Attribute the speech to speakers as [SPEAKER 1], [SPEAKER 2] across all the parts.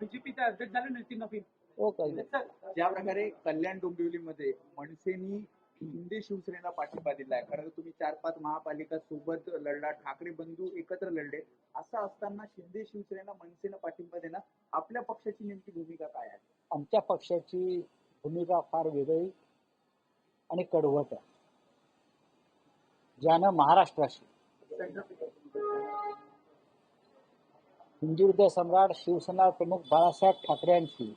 [SPEAKER 1] बीजेपीचे अध्यक्ष झाले नितीन नवीन
[SPEAKER 2] ज्या प्रकारे कल्याण डोंबिवलीमध्ये मनसेनी शिंदे शिवसेनेला पाठिंबा दिलाय, खरं तुम्ही 4-5 महापालिका सोबत लढला, ठाकरे बंधू एकत्र लढले, असं असताना शिंदे शिवसेनेला मनसेनं पाठिंबा देणं आपल्या पक्षाची नेमकी भूमिका काय आहे?
[SPEAKER 3] आमच्या पक्षाची भूमिका फार वेगळी आणि कडवट आहे. ज्यानं महाराष्ट्राशी हिंदुहृदय सम्राट शिवसेना प्रमुख बाळासाहेब ठाकरेंशी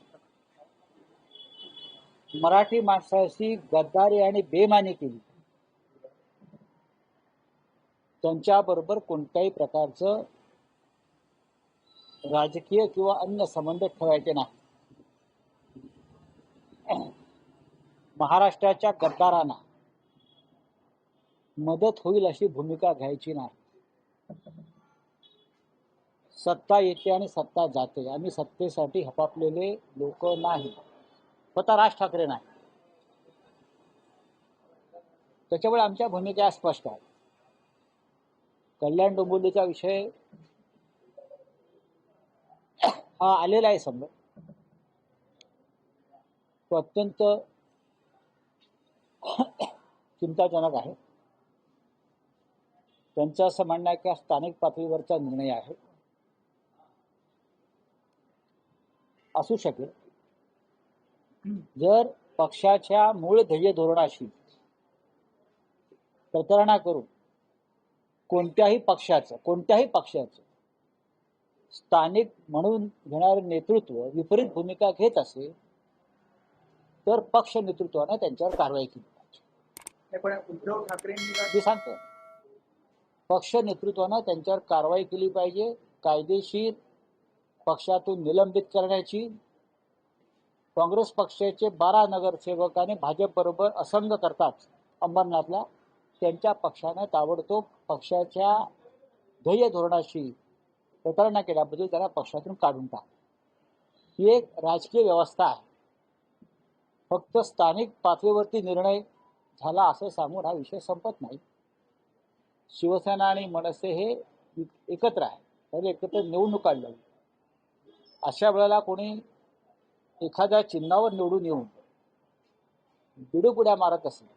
[SPEAKER 3] मराठी माणसाशी गद्दारी आणि बेमानी केली, त्यांच्याबरोबर कोणत्याही प्रकारचं राजकीय किंवा अन्य संबंध ठेवायचे नाही. महाराष्ट्राच्या गद्दारांना मदत होईल अशी भूमिका घ्यायची नाही. सत्ता येते आणि सत्ता जाते. आम्ही सत्तेसाठी हपापलेले लोक नाही, स्वतः राज ठाकरे नाही. त्याच्यामुळे आमच्या भूमिका स्पष्ट आहे. कल्याण डोंबिवलीचा विषय हा आलेला आहे समजा, तो अत्यंत चिंताजनक आहे. त्यांचं असं म्हणणं आहे की स्थानिक पातळीवरचा निर्णय आहे. असू शकेल. जर पक्षाच्या मूळ ध्येय धोरणाशी प्रतारणा करून कोणत्याही पक्षाचं स्थानिक म्हणून घेणारे नेतृत्व विपरीत भूमिका घेत असेल तर पक्ष नेतृत्वानं त्यांच्यावर कारवाई केली पाहिजे.
[SPEAKER 2] पण उद्धव ठाकरेंनी
[SPEAKER 3] मी सांगतो, पक्ष नेतृत्वानं त्यांच्यावर कारवाई केली पाहिजे. कायदेशीर पक्षातून निलंबित करण्याची. काँग्रेस पक्षाचे 12 नगरसेवकांनी भाजप बरोबर असंग करतात अंबरनाथला, त्यांच्या पक्षानं ताबडतोब पक्षाच्या ध्येय धोरणाशी प्रतारणा केल्याबद्दल त्यांना पक्षातून काढून टाक. ही एक राजकीय व्यवस्था आहे. फक्त स्थानिक पातळीवरती निर्णय झाला असं सांगून हा विषय संपत नाही. शिवसेना आणि मनसे हे एकत्र आहे, तर एकत्र निवडणूक काढली. अशा वेळेला कोणी एखाद्या चिन्हावर निवडून येऊन बिडूपुड्या मारत असेल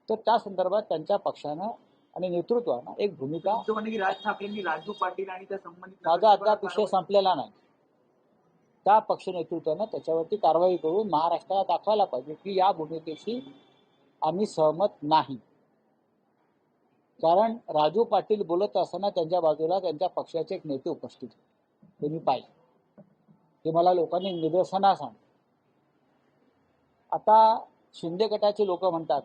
[SPEAKER 3] तर त्या संदर्भात त्यांच्या पक्षानं आणि नेतृत्वानं एक भूमिका.
[SPEAKER 2] राज ठाकरेंनी राजू पाटील आणि त्या संबंधित
[SPEAKER 3] माझा अद्याप विषय संपलेला नाही. त्या पक्ष नेतृत्वानं त्याच्यावरती कारवाई करून महाराष्ट्राला दाखवायला पाहिजे की या भूमिकेशी आम्ही सहमत नाही. कारण राजू पाटील बोलत असताना त्यांच्या बाजूला त्यांच्या पक्षाचे एक नेते उपस्थित होते, ते मी पाहिले. ते मला लोकांनी निदर्शना सांग. आता शिंदे गटाचे लोक म्हणतात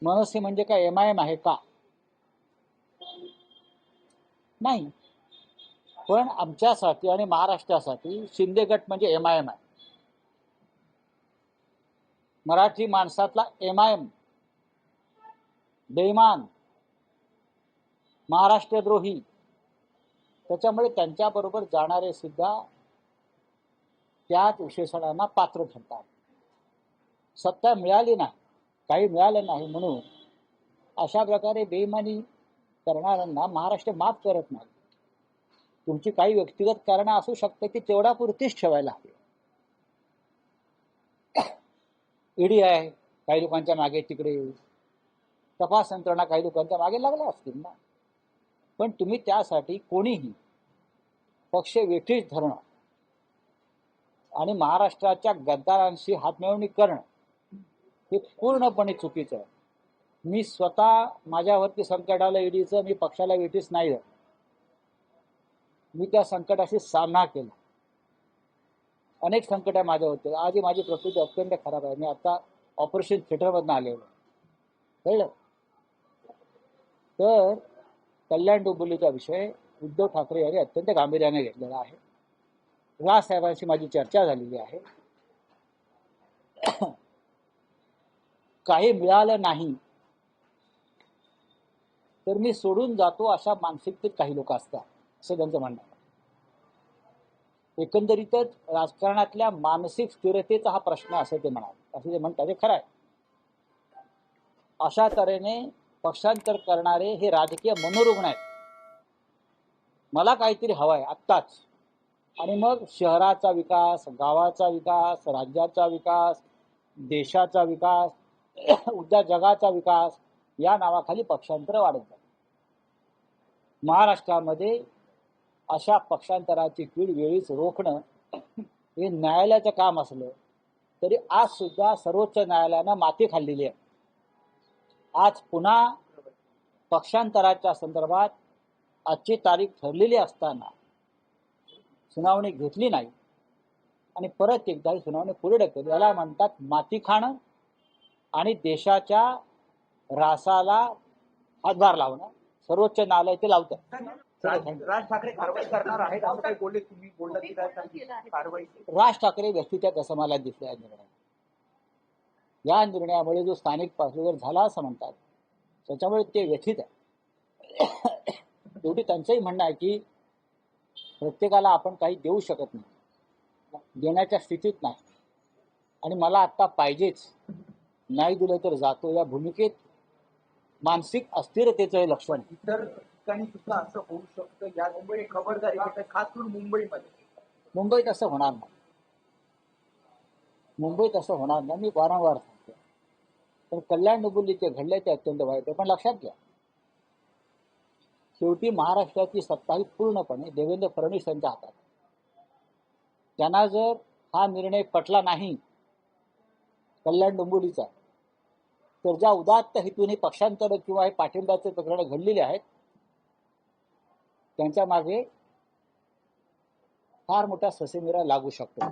[SPEAKER 3] मनसे म्हणजे काय MIM आहे का? नाही, पण आमच्यासाठी आणि महाराष्ट्रासाठी शिंदे गट म्हणजे MIM आहे. मराठी माणसातला MIM बेईमान, महाराष्ट्रद्रोही. त्याच्यामुळे त्यांच्याबरोबर जाणारे सुद्धा त्याच विशेषणांना पात्र ठरतात. सत्ता मिळाली नाही, काही मिळालं नाही म्हणून अशा प्रकारे बेईमानी करणाऱ्यांना महाराष्ट्र माफ करत नाही. तुमची काही व्यक्तिगत कारणं असू शकते की तेवढा पुरतीच ठेवायला हवी. ईडी आहे काही लोकांच्या मागे, तिकडे तपास यंत्रणा काही लोकांच्या मागे लागल्या असतील ना. पण तुम्ही त्यासाठी कोणीही पक्ष वेठीस धरणं आणि महाराष्ट्राच्या गद्दारांशी हातमिळवणी करणं हे पूर्णपणे चुकीचं आहे. मी स्वतः माझ्यावरती संकट आलं ईडीचं, मी पक्षाला वेठीस नाही धरलं. मी त्या संकटाशी सामना केला. अनेक संकट आहे माझ्यावरती. आजही माझी प्रकृती अत्यंत खराब आहे. मी आता ऑपरेशन थिएटरमधून आलेलो, कळलं. तर कल्याण डोंबिवलीचा विषय उद्धव ठाकरे यांनी अत्यंत गांभीर्याने घेतलेला आहे. राजसाहेबांशी माझी चर्चा झालेली आहे. काही मिळालं नाही तर मी सोडून जातो अशा मानसिकतेत काही लोक असतात, असं त्यांचं म्हणणं आहे. एकंदरीतच राजकारणातल्या मानसिक स्थिरतेचा हा प्रश्न असं ते म्हणाले, असं ते म्हणतात. हे खरं आहे. अशा तऱ्हेने पक्षांतर करणारे हे राजकीय मनोरुग्ण आहेत. मला काहीतरी हवं आहे आत्ताच, आणि मग शहराचा विकास, गावाचा विकास, राज्याचा विकास, देशाचा विकास, उद्या जगाचा विकास या नावाखाली पक्षांतर वाढत जातात. महाराष्ट्रामध्ये अशा पक्षांतराची कीड वेळीच रोखणं हे न्यायालयाचं काम असलं तरी आज सुद्धा सर्वोच्च न्यायालयानं माती खाल्लेली आहे. आज पुन्हा पक्षांतराच्या संदर्भात आजची तारीख ठरलेली असताना सुनावणी घेतली नाही आणि परत एकदा ही सुनावणी पुढे ढकलली. याला म्हणतात माती खाणं आणि देशाच्या रासाला हातभार लावणं. सर्वोच्च न्यायालय ते लावतं.
[SPEAKER 2] राज ठाकरे कारवाई करणार आहेत असं काही बोलले तुम्ही? बोलला की काय कारवाई?
[SPEAKER 3] राज ठाकरे व्यक्तिगत आहेत असं मला दिसलं या निर्णयात. या निर्णयामुळे जो स्थानिक पातळीवर झाला असं म्हणतात त्याच्यामुळे ते व्यथित आहे. शेवटी त्यांचंही म्हणणं आहे की प्रत्येकाला आपण काही देऊ शकत नाही, देण्याच्या स्थितीत नाही, आणि मला आत्ता पाहिजेच, नाही दिलं तर जातो, या भूमिकेत मानसिक अस्थिरतेचं हे लक्षण आहे.
[SPEAKER 2] इतर ठिकाणी सुद्धा असं होऊ शकतं, या मुंबई खबरदारी घेत आहे, खास करून मुंबईमध्ये.
[SPEAKER 3] मुंबईत असं होणार नाही, मुंबईत असं होणार नाही, मी वारंवार सांगतो. पण कल्याण डोंबिवलीचे घडले ते अत्यंत वाईट आहे. पण लक्षात घ्या, शेवटी महाराष्ट्राची सत्ता ही पूर्णपणे देवेंद्र फडणवीस यांच्या हातात. त्यांना जर हा निर्णय पटला नाही कल्याण डोंबिवलीचा, तर ज्या उदात्त हेतूने पक्षांतर किंवा हे पाठिंब्याचे प्रकरण घडलेले आहेत त्यांच्या मागे फार मोठा ससेमिरा लागू शकतो.